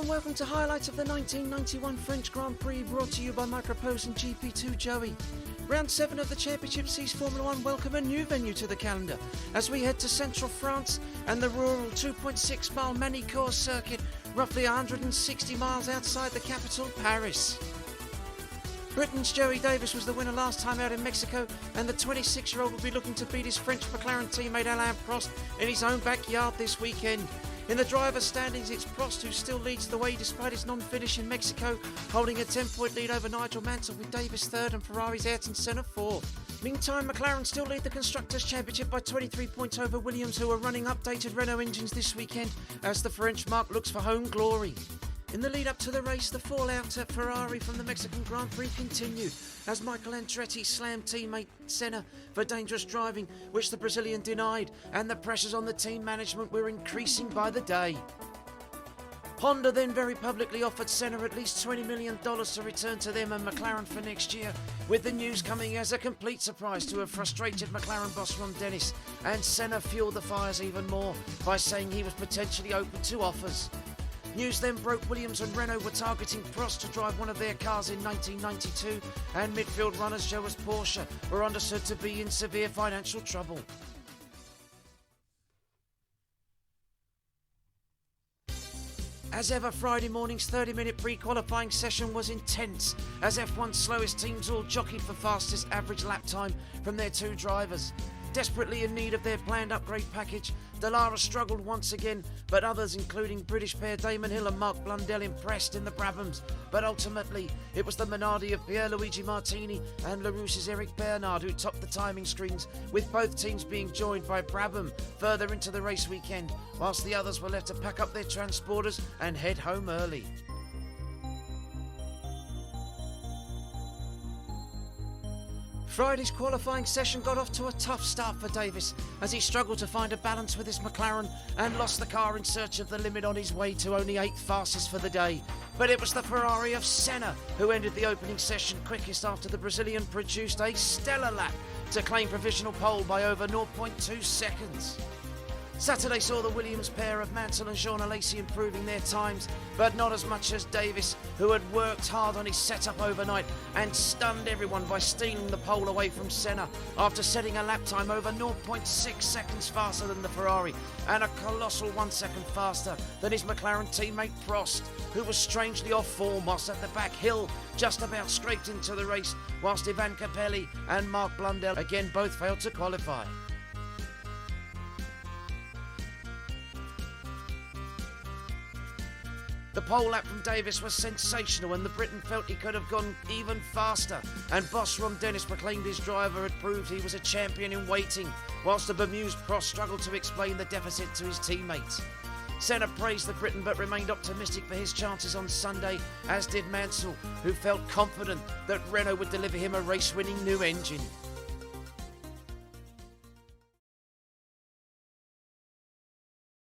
and welcome to highlights of the 1991 French Grand Prix, brought to you by Microprose and GP2Joey. Round 7 of the Championship sees Formula 1 welcome a new venue to the calendar as we head to central France and the rural 2.6 mile Magny Cours circuit, roughly 160 miles outside the capital, Paris. Britain's Joey Davies was the winner last time out in Mexico, and the 26-year-old will be looking to beat his French McLaren teammate Alain Prost in his own backyard this weekend. In the driver's standings, it's Prost who still leads the way despite his non-finish in Mexico, holding a 10-point lead over Nigel Mansell, with Davies third and Ferrari's Ayrton Senna fourth. Meantime, McLaren still lead the Constructors' Championship by 23 points over Williams, who are running updated Renault engines this weekend as the French marque looks for home glory. In the lead up to the race, the fallout at Ferrari from the Mexican Grand Prix continued as Michael Andretti slammed teammate Senna for dangerous driving, which the Brazilian denied, and the pressures on the team management were increasing by the day. Honda then very publicly offered Senna at least $20 million to return to them and McLaren for next year, with the news coming as a complete surprise to a frustrated McLaren boss Ron-Dennis, and Senna fueled the fires even more by saying he was potentially open to offers. News then broke Williams and Renault were targeting Prost to drive one of their cars in 1992, and midfield runners Joe as Porsche were understood to be in severe financial trouble. As ever, Friday morning's 30-minute pre-qualifying session was intense, as F1's slowest teams all jockeyed for fastest average lap time from their two drivers. Desperately in need of their planned upgrade package, Dallara struggled once again, but others, including British pair Damon Hill and Mark Blundell, impressed in the Brabhams. But ultimately, it was the Minardi of Pierluigi Martini and LaRousse's Eric Bernard who topped the timing screens, with both teams being joined by Brabham further into the race weekend, whilst the others were left to pack up their transporters and head home early. Friday's qualifying session got off to a tough start for Davies as he struggled to find a balance with his McLaren and lost the car in search of the limit on his way to only 8th fastest for the day. But it was the Ferrari of Senna who ended the opening session quickest after the Brazilian produced a stellar lap to claim provisional pole by over 0.2 seconds. Saturday saw the Williams pair of Mansell and Jean Alesi improving their times, but not as much as Davies, who had worked hard on his setup overnight and stunned everyone by stealing the pole away from Senna after setting a lap time over 0.6 seconds faster than the Ferrari and a colossal 1 second faster than his McLaren teammate Prost, who was strangely off form whilst at the back. Hill just about scraped into the race, whilst Ivan Capelli and Mark Blundell again both failed to qualify. The pole lap from Davies was sensational, and the Briton felt he could have gone even faster, and boss Ron-Dennis proclaimed his driver had proved he was a champion in waiting, whilst the bemused Prost struggled to explain the deficit to his teammates. Senna praised the Briton but remained optimistic for his chances on Sunday, as did Mansell, who felt confident that Renault would deliver him a race-winning new engine.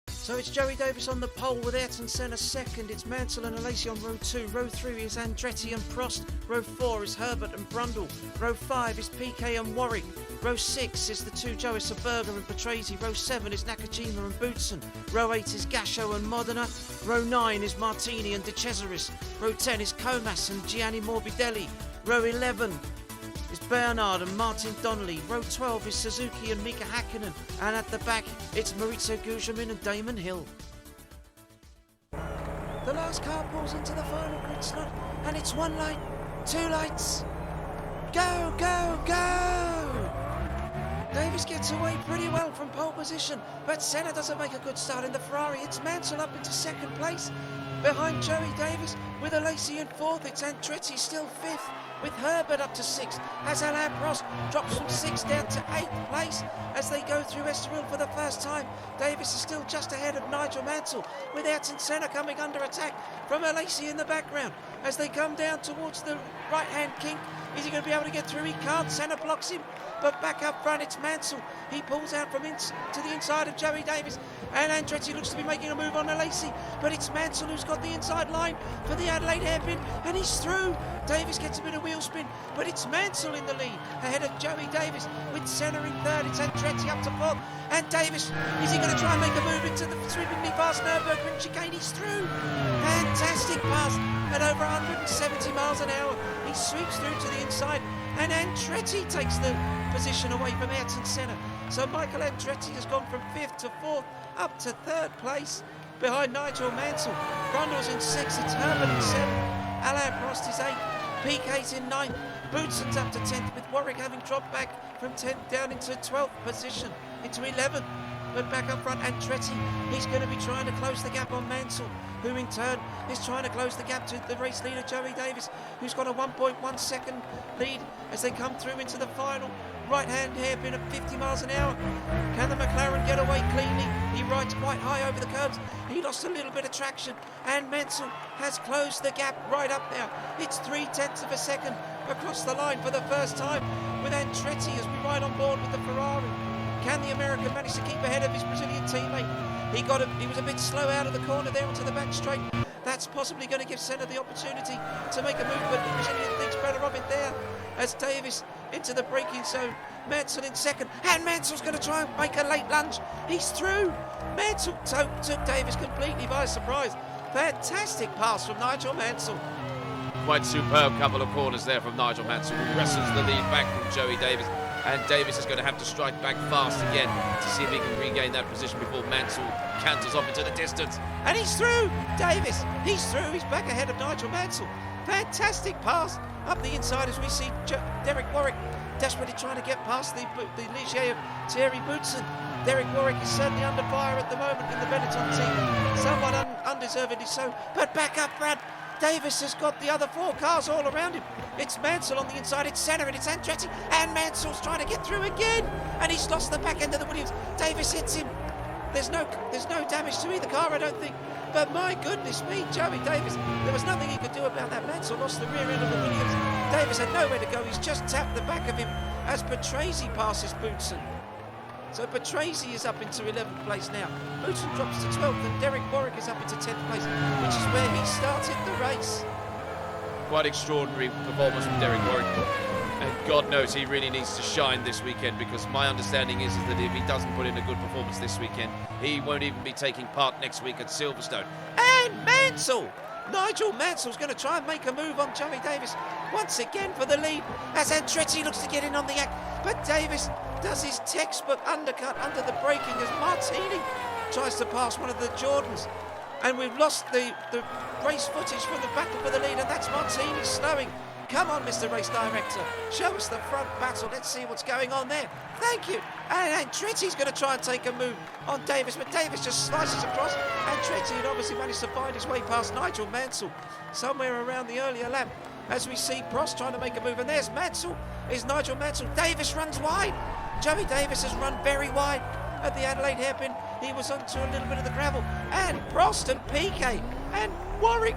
So it's Joey Davies on the pole with Ayrton Senna second. It's Mansell and Alesi on row 2. Row 3 is Andretti and Prost. Row 4 is Herbert and Brundle. Row 5 is PK and Warwick. Row 6 is the two Joey Berger and Patrese. Row 7 is Nakajima and Boutsen. Row 8 is Gasho and Modena. Row 9 is Martini and De Cesaris. Row 10 is Comas and Gianni Morbidelli. Row 11 is Bernard and Martin Donnelly. Row 12 is Suzuki and Mika Hakkinen, and at the back it's Maurizio Gugelmin and Damon Hill. The last car pulls into the final grid slot, and it's 1 light, 2 lights. Go, go, go! Davies gets away pretty well from pole position, but Senna doesn't make a good start in the Ferrari. It's Mansell up into second place, behind Joey Davies, with Alesi in 4th. It's Andretti still 5th, with Herbert up to 6th, as Alain Prost drops from 6th down to 8th place as they go through Estoril for the first time. Davies is still just ahead of Nigel Mansell, with Ayrton Senna coming under attack from Alesi in the background as they come down towards the right-hand kink. Is he going to be able to get through? He can't. Senna blocks him, but back up front it's Mansell. He pulls out from to the inside of Joey Davies, And Andretti looks to be making a move on Alacy, but it's Mansell who's got the inside line for the Adelaide hairpin, and he's through. Davies gets a bit of wheel spin, but it's Mansell in the lead, ahead of Joey Davies, with Senna in third. It's Andretti up to fourth, and Davies, is he going to try and make a move into the sweepingly fast Nürburgring chicane? He's through. Fantastic pass at over 170 miles an hour. He sweeps through to the inside, and Andretti takes the position away from Ayrton Senna. So Michael Andretti has gone from 5th to 4th, up to 3rd place, behind Nigel Mansell. Brundle's in 6th, it's Herbert in 7th, Alain Prost is 8th, Piquet's in 9th, Boutsen's up to 10th, with Warwick having dropped back from 10th down into 12th position, into 11th. But back up front, Andretti, he's going to be trying to close the gap on Mansell, who in turn is trying to close the gap to the race leader, Joey Davies, who's got a 1.1 second lead as they come through into the final. Right-hand hairpin at 50 miles an hour. Can the McLaren get away cleanly? He rides quite high over the curbs. He lost a little bit of traction, and Mansell has closed the gap right up now. It's 0.3 of a second across the line for the first time, with Andretti as we ride on board with the Ferrari. Can the American manage to keep ahead of his Brazilian teammate? He was a bit slow out of the corner there onto the back straight. That's possibly going to give Senna the opportunity to make a move, but the Brazilian thinks better of it there as Davies into the braking zone. Mansell in second, and Mansell's going to try and make a late lunge. He's through. Mansell took Davies completely by surprise. Fantastic pass from Nigel Mansell. Quite superb couple of corners there from Nigel Mansell, who wrestles the lead back from Joey Davies. And Davies is going to have to strike back fast again to see if he can regain that position before Mansell canters off into the distance. And he's through. Davies, he's through. He's back ahead of Nigel Mansell. Fantastic pass up the inside as we see Derek Warwick desperately trying to get past the Ligier of Thierry Boutsen. Derek Warwick is certainly under fire at the moment in the Benetton team. Somewhat undeservedly so. But back up front, Davies has got the other 4 cars all around him. It's Mansell on the inside, it's Senna, and it's Andretti, and Mansell's trying to get through again, and he's lost the back end of the Williams. Davies hits him. There's no damage to either car, I don't think. But my goodness me, Joey Davies, there was nothing he could do about that. Mansell lost the rear end of the Williams. Davies had nowhere to go. He's just tapped the back of him as Patrese passes Boutsen. So Patrese is up into 11th place now. Boutsen drops to 12th, and Derek Warwick is up into 10th place, which is where he started the race. Quite extraordinary performance from Derek Warwick. And God knows he really needs to shine this weekend, because my understanding is that if he doesn't put in a good performance this weekend, he won't even be taking part next week at Silverstone. And Mansell! Nigel Mansell's going to try and make a move on Joey Davies once again for the lead as Andretti looks to get in on the act. But Davies does his textbook undercut under the braking as Martini tries to pass one of the Jordans. And we've lost the race footage from the battle for the lead, and that's Martini slowing. Come on, Mr. Race Director, show us the front battle. Let's see what's going on there. Thank you. And Andretti's going to try and take a move on Davies, but Davies just slices across. Andretti had obviously managed to find his way past Nigel Mansell somewhere around the earlier lap, as we see Prost trying to make a move. And there's Mansell, is Nigel Mansell. Davies runs wide. Joey Davies has run very wide at the Adelaide hairpin. He was onto a little bit of the gravel. And Prost and Piquet and Warwick,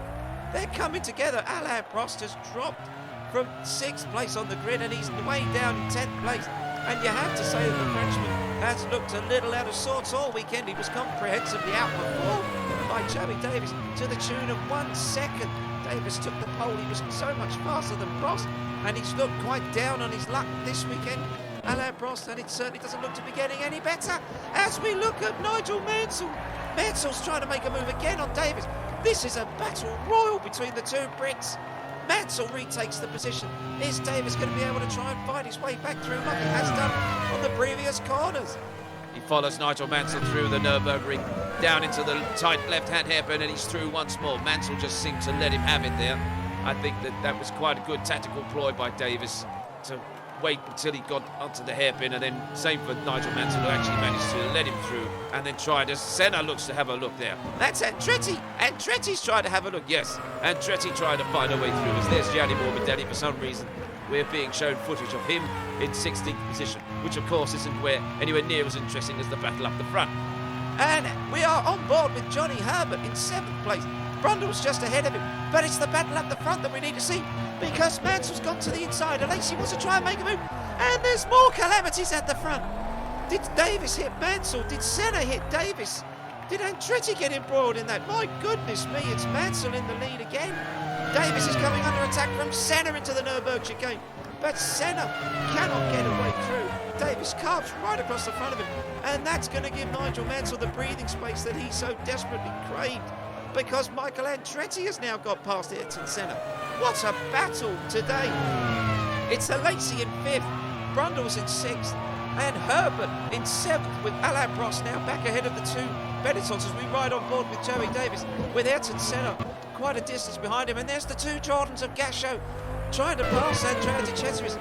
they're coming together. Alain Prost has dropped from 6th place on the grid, and he's way down in 10th place. And you have to say that the Frenchman has looked a little out of sorts all weekend. He was comprehensively outperformed by Joey Davies to the tune of 1 second. Davies took the pole. He was so much faster than Prost, and he's looked quite down on his luck this weekend, Alain Prost, and it certainly doesn't look to be getting any better as we look at Nigel Mansell. Mansell's trying to make a move again on Davies. This is a battle royal between the two Brits. Mansell retakes the position. Is Davies going to be able to try and fight his way back through like he has done on the previous corners? He follows Nigel Mansell through the Nürburgring, down into the tight left-hand hairpin, and he's through once more. Mansell just seemed to let him have it there. I think that was quite a good tactical ploy by Davies to wait until he got onto the hairpin, and then same for Nigel Mansell, who actually managed to let him through and then tried as Senna looks to have a look there. That's Andretti. Andretti's trying to have a look. Yes, Andretti tried to find a way through as there's Gianni Morbidelli. For some reason we're being shown footage of him in 16th position, which of course isn't anywhere near as interesting as the battle up the front. And we are on board with Johnny Herbert in 7th place. Brundle's just ahead of him, but it's the battle up the front that we need to see, because Mansell's gone to the inside. Alacy wants to try and make a move, and there's more calamities at the front. Did Davies hit Mansell? Did Senna hit Davies? Did Andretti get embroiled in that? My goodness me, it's Mansell in the lead again. Davies is coming under attack from Senna into the Nürburgring chicane. But Senna cannot get away through. Davies carves right across the front of him. And that's going to give Nigel Mansell the breathing space that he so desperately craved. Because Michael Andretti has now got past Ayrton Senna. What a battle today. It's Alesi in 5th, Brundle's in 6th, and Herbert in 7th, with Alain Prost now back ahead of the two Benettons as we ride on board with Joey Davies, with Ayrton Senna quite a distance behind him. And there's the two Jordans of Gasho trying to pass Andrea De Cesaris.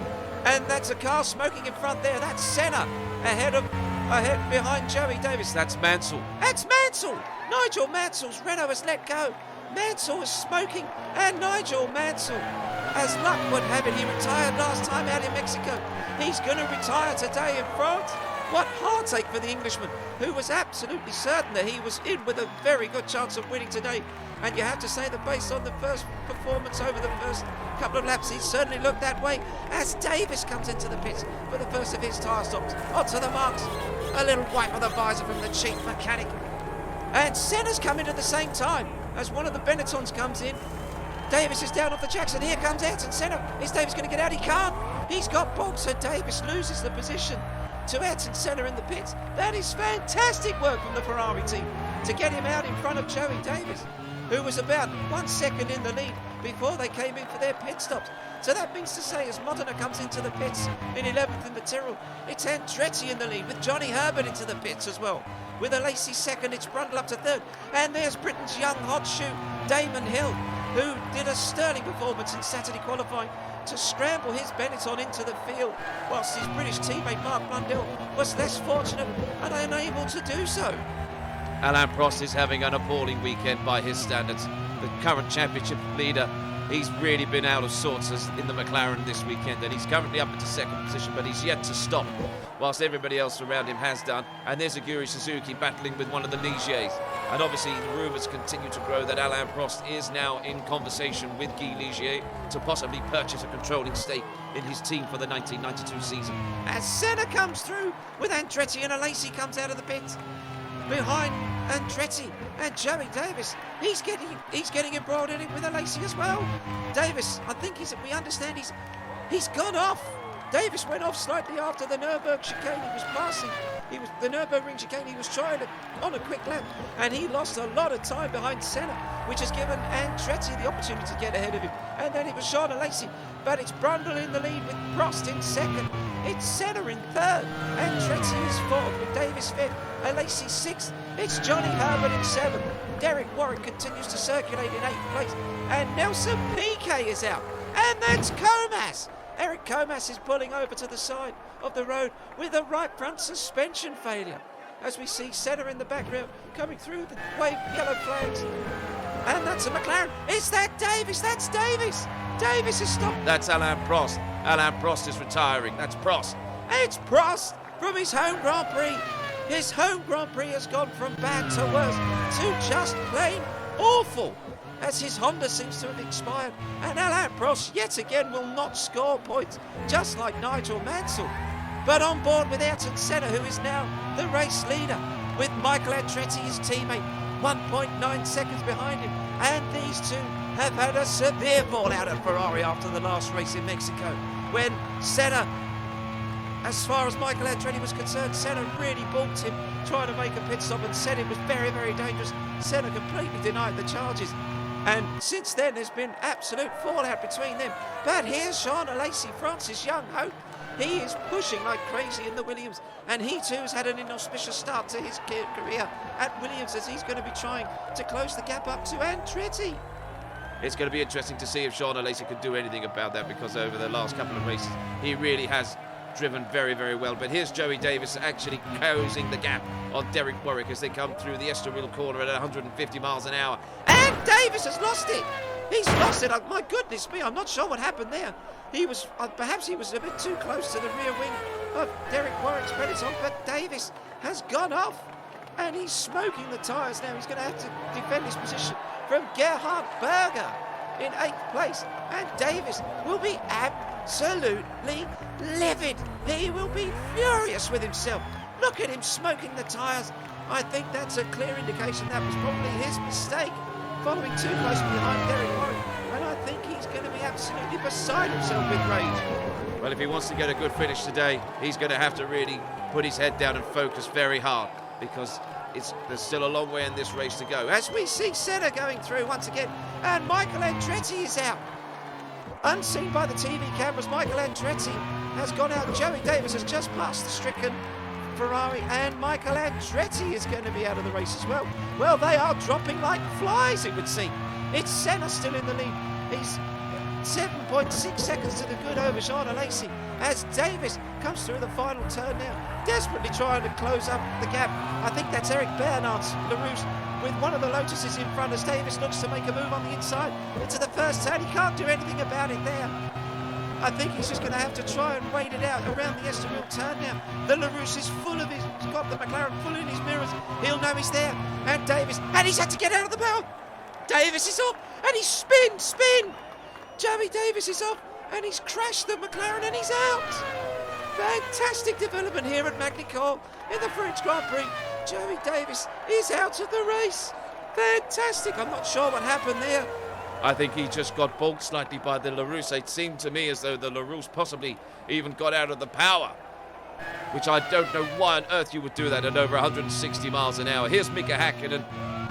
And that's a car smoking in front there. That's Senna ahead behind Joey Davies. That's Mansell. That's Mansell! Nigel Mansell's Renault has let go. Mansell is smoking, and Nigel Mansell, as luck would have it, he retired last time out in Mexico. He's going to retire today in France. What heartache for the Englishman, who was absolutely certain that he was in with a very good chance of winning today. And you have to say that based on the first performance over the first couple of laps, he certainly looked that way as Davies comes into the pits for the first of his tyre stops. Onto the marks. A little wipe of the visor from the chief mechanic. And Senna's coming at the same time as one of the Benettons comes in. Davies is down off the jacks, and here comes Ayrton Senna. Is Davies going to get out? He can't. He's got bogged, so Davies loses the position to Ayrton Senna in the pits. That is fantastic work from the Ferrari team to get him out in front of Joey Davies, who was about 1 second in the lead before they came in for their pit stops. So that means to say, as Modena comes into the pits in 11th in the Tyrrell, it's Andretti in the lead with Johnny Herbert into the pits as well. With Alesi second, it's Brundle up to 3rd. And there's Britain's young hot shoe, Damon Hill, who did a sterling performance in Saturday qualifying to scramble his Benetton into the field, whilst his British teammate Mark Blundell was less fortunate and unable to do so. Alain Prost is having an appalling weekend by his standards. The current championship leader, he's really been out of sorts in the McLaren this weekend, and he's currently up into 2nd position, but he's yet to stop, whilst everybody else around him has done. And there's Aguri Suzuki battling with one of the Ligiers. And obviously the rumours continue to grow that Alain Prost is now in conversation with Guy Ligier to possibly purchase a controlling stake in his team for the 1992 season. As Senna comes through with Andretti, and Alesi comes out of the pits behind Andretti, and Joey Davies, he's getting embroiled in it with Alesi as well. Davies, I think we understand he's gone off. Davies went off slightly after the Nürburgring chicane. He was passing. The Nürburgring chicane. He was trying on a quick lap, and he lost a lot of time behind Senna, which has given Andretti the opportunity to get ahead of him. And then it was Sean Alesi, but it's Brundle in the lead with Prost in 2nd. It's Senna in 3rd. Andretti is 4th with Davies 5th. Alesi 6th. It's Johnny Herbert in 7th. Derek Warwick continues to circulate in 8th place, and Nelson Piquet is out, and that's Comas. Eric Comas is pulling over to the side of the road with a right front suspension failure. As we see Senna in the background coming through the wave yellow flags. And that's a McLaren. Is that Davies? That's Davies. Davies has stopped. That's Alain Prost. Alain Prost is retiring. That's Prost. It's Prost from his home Grand Prix. His home Grand Prix has gone from bad to worse to just plain awful, as his Honda seems to have expired, and Alain Prost yet again will not score points, just like Nigel Mansell. But on board with Ayrton Senna, who is now the race leader, with Michael Andretti, his teammate, 1.9 seconds behind him. And these two have had a severe fallout at Ferrari after the last race in Mexico, when Senna, as far as Michael Andretti was concerned, Senna really balked him trying to make a pit stop and said it was very, very dangerous. Senna completely denied the charges. And since then, there's been absolute fallout between them. But here's Sean Alesi, France's young hope. He is pushing like crazy in the Williams, and he too has had an inauspicious start to his career at Williams, as he's going to be trying to close the gap up to Andretti. It's going to be interesting to see if Sean Alesi can do anything about that, because over the last couple of races, he really has driven very, very well. But here's Joey Davies actually closing the gap on Derek Warwick as they come through the Estoril corner at 150 miles an hour. And Davies has lost it. He's lost it. My goodness me, I'm not sure what happened there. He was, perhaps he was a bit too close to the rear wing of Derek Warwick's Benetton, but Davies has gone off, and he's smoking the tyres now. He's going to have to defend his position from Gerhard Berger in 8th place, and Davies will be absolutely livid. He will be furious with himself. Look at him smoking the tyres. I think that's a clear indication that was probably his mistake, following too close behind Derek Warwick. And I think he's going to be absolutely beside himself with rage. Well, if he wants to get a good finish today, he's going to have to really put his head down and focus very hard, because there's still a long way in this race to go. As we see Senna going through once again, and Michael Andretti is out. Unseen by the TV cameras, Michael Andretti has gone out. Joey Davies has just passed the stricken Ferrari, and Michael Andretti is going to be out of the race as well. Well, they are dropping like flies, it would seem. It's Senna still in the lead. He's 7.6 seconds to the good over Jean Alesi as Davies comes through the final turn now, desperately trying to close up the gap. I think that's Eric Bernard's LaRouche with one of the Lotuses in front as Davies looks to make a move on the inside into the first turn. He can't do anything about it there. I think he's just going to have to try and wait it out around the Estoril turn now. The LaRouche is full of his, he's got the McLaren full in his mirrors. He'll know he's there. And Davies, and he's had to get out of the barrel. Davies is off, and he's spin. Joey Davies is off, and he's crashed the McLaren, and he's out. Fantastic development here at Magny Cours in the French Grand Prix. Joey Davies is out of the race. Fantastic. I'm not sure what happened there. I think he just got balked slightly by the LaRouche. It seemed to me as though the LaRouche possibly even got out of the power, which I don't know why on earth you would do that at over 160 miles an hour. Here's Mika Häkkinen.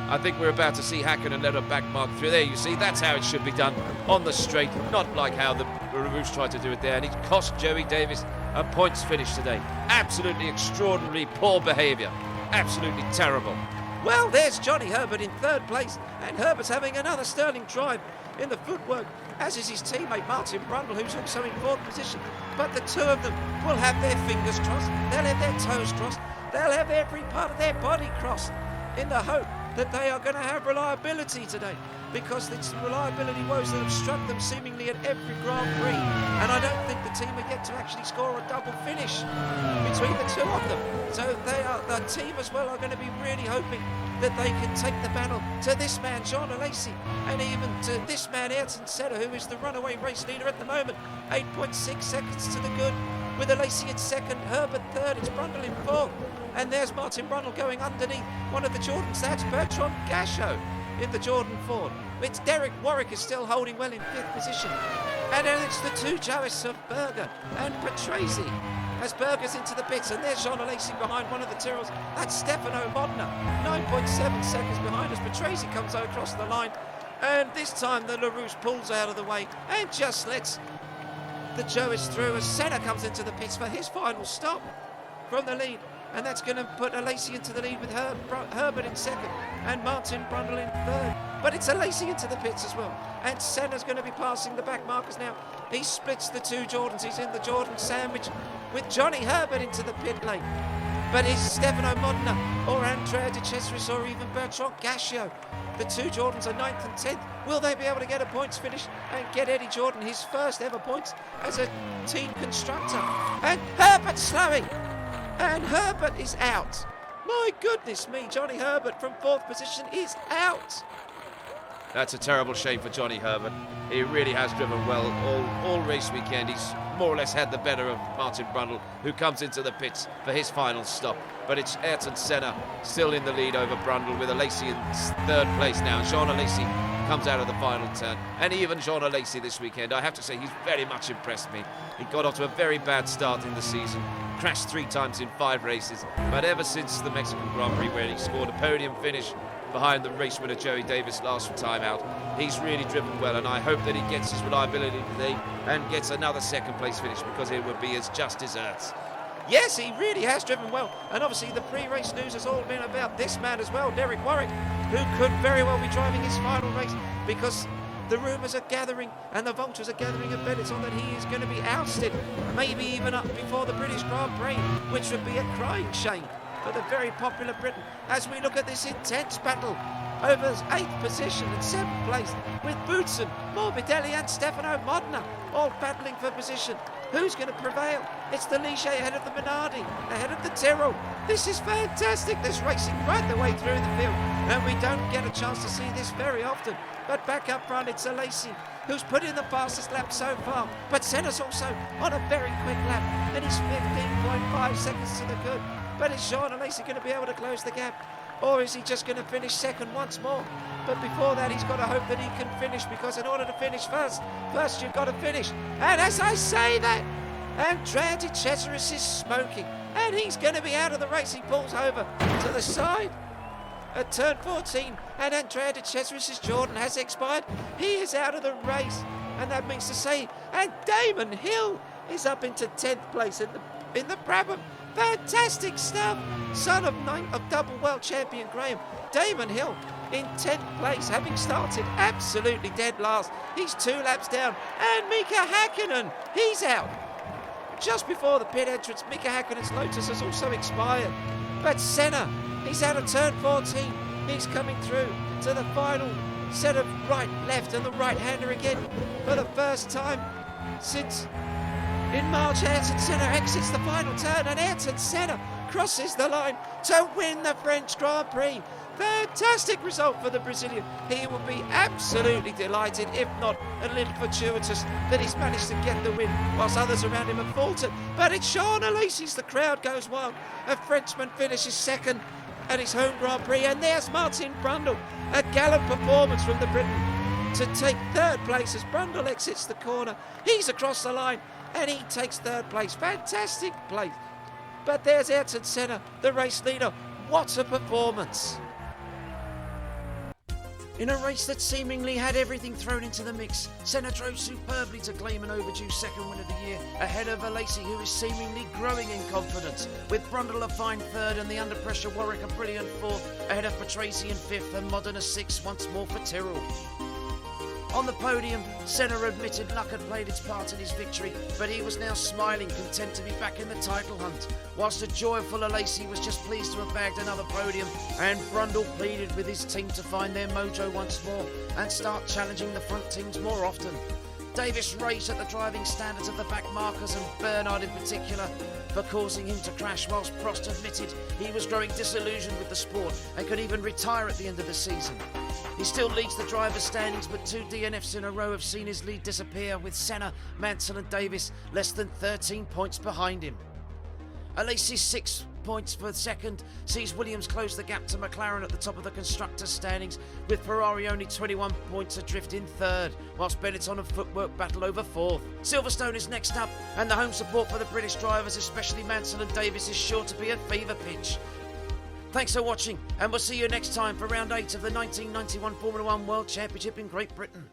I think we're about to see Häkkinen let her back mark through. There you see, that's how it should be done, on the straight, not like how the LaRouche tried to do it there. And it cost Joey Davies a points finish today. Absolutely extraordinary poor behaviour. Absolutely terrible. Well, there's Johnny Herbert in third place, and Herbert's having another sterling drive in the footwork, as is his teammate Martin Brundle, who's also in fourth position. But the two of them will have their fingers crossed, they'll have their toes crossed, they'll have every part of their body crossed in the hope that they are going to have reliability today, because it's reliability woes that have struck them seemingly at every Grand Prix, and I don't think the team are yet to actually score a double finish between the two of them. So the team as well are going to be really hoping that they can take the battle to this man Jean Alesi, and even to this man Ayrton Senna, who is the runaway race leader at the moment. 8.6 seconds to the good, with Alesi in second, Herbert third, it's Brundle in fourth. And there's Martin Brundle going underneath one of the Jordans. That's Bertrand Gachot in the Jordan Ford. It's Derek Warwick is still holding well in fifth position. And then it's the two Joeys of Berger and Patrese as Berger's into the pits. And there's Jean Alesi behind one of the Tyrrells. That's Stefano Modena, 9.7 seconds behind as Patrese comes across the line. And this time the LaRouche pulls out of the way and just lets the Joeys through as Senna comes into the pits for his final stop from the lead. And that's going to put Alesi into the lead with Herbert in second and Martin Brundle in third. But it's Alesi into the pits as well. And Senna's going to be passing the back markers now. He splits the two Jordans. He's in the Jordan sandwich with Johnny Herbert into the pit lane. But is Stefano Modena or Andrea De Cesaris or even Bertrand Gachot? The two Jordans are 9th and 10th. Will they be able to get a points finish and get Eddie Jordan his first ever points as a team constructor? And Herbert slowing. And Herbert is out. My goodness me, Johnny Herbert from fourth position is out. That's a terrible shame for Johnny Herbert. He really has driven well all race weekend. He's more or less had the better of Martin Brundle, who comes into the pits for his final stop. But it's Ayrton Senna still in the lead over Brundle, with Alesi in third place now. Jean Alesi comes out of the final turn. And even Jean Alesi this weekend, I have to say, he's very much impressed me. He got off to a very bad start in the season, crashed 3 times in 5 races, but ever since the Mexican Grand Prix, where he scored a podium finish behind the race winner Joey Davies last time out, he's really driven well, and I hope that he gets his reliability today and gets another second place finish, because it would be as just deserves. Yes, he really has driven well, and obviously the pre-race news has all been about this man as well, Derek Warwick, who could very well be driving his final race, because the rumours are gathering and the vultures are gathering a Benetton that he is going to be ousted, maybe even up before the British Grand Prix, which would be a crying shame for the very popular Britain, as we look at this intense battle over 8th position and 7th place, with Boutsen, Morbidelli and Stefano Modena all battling for position. Who's going to prevail? It's the Ligier ahead of the Minardi, ahead of the Tyrrell. This is fantastic. There's racing right the way through the field, and we don't get a chance to see this very often. But back up front, it's Alesi, who's put in the fastest lap so far. But Senna's also on a very quick lap, and he's 15.5 seconds to the good. But is Jean Alesi going to be able to close the gap? Or is he just going to finish second once more? But before that, he's got to hope that he can finish, because in order to finish first you've got to finish. And as I say that, Andrea De Cesaris is smoking, and he's going to be out of the race. He pulls over to the side at turn 14, and Andrea De Cesaris' Jordan has expired. He is out of the race, and that means to say, and Damon Hill is up into 10th place in the Brabham. Fantastic stuff. Son of double world champion Graham. Damon Hill in 10th place, having started absolutely dead last. He's 2 laps down. And Mika Häkkinen, he's out. Just before the pit entrance, Mika Häkkinen's Lotus has also expired. But Senna, he's out of turn 14. He's coming through to the final set of right, left, and the right-hander again for the first time since in March. Ayrton Senna exits the final turn, and Ayrton Senna crosses the line to win the French Grand Prix. Fantastic result for the Brazilian. He will be absolutely delighted, if not a little fortuitous, that he's managed to get the win whilst others around him have faltered. But it's Jean Alesi's. The crowd goes wild. A Frenchman finishes second at his home Grand Prix, and there's Martin Brundle. A gallant performance from the Briton to take 3rd place as Brundle exits the corner. He's across the line, and he takes 3rd place. Fantastic place. But there's Ayrton Senna, the race leader. What a performance. In a race that seemingly had everything thrown into the mix, Senna drove superbly to claim an overdue second win of the year, ahead of Alesi, who is seemingly growing in confidence, with Brundle a fine 3rd and the under pressure Warwick a brilliant 4th, ahead of Patrese in 5th and Modena 6th once more for Tyrrell. On the podium, Senna admitted luck had played its part in his victory, but he was now smiling, content to be back in the title hunt, whilst the joyful Alesi was just pleased to have bagged another podium, and Brundle pleaded with his team to find their mojo once more and start challenging the front teams more often. Davies raged at the driving standards of the back markers, and Bernard in particular, for causing him to crash, whilst Prost admitted he was growing disillusioned with the sport and could even retire at the end of the season. He still leads the drivers' standings, but 2 DNFs in a row have seen his lead disappear, with Senna, Mansell and Davies less than 13 points behind him. Alesi's 6 points for second sees Williams close the gap to McLaren at the top of the constructors' standings, with Ferrari only 21 points adrift in 3rd, whilst Benetton and Footwork battle over 4th. Silverstone is next up, and the home support for the British drivers, especially Mansell and Davies, is sure to be a fever pitch. Thanks for watching, and we'll see you next time for round 8 of the 1991 Formula 1 World Championship in Great Britain.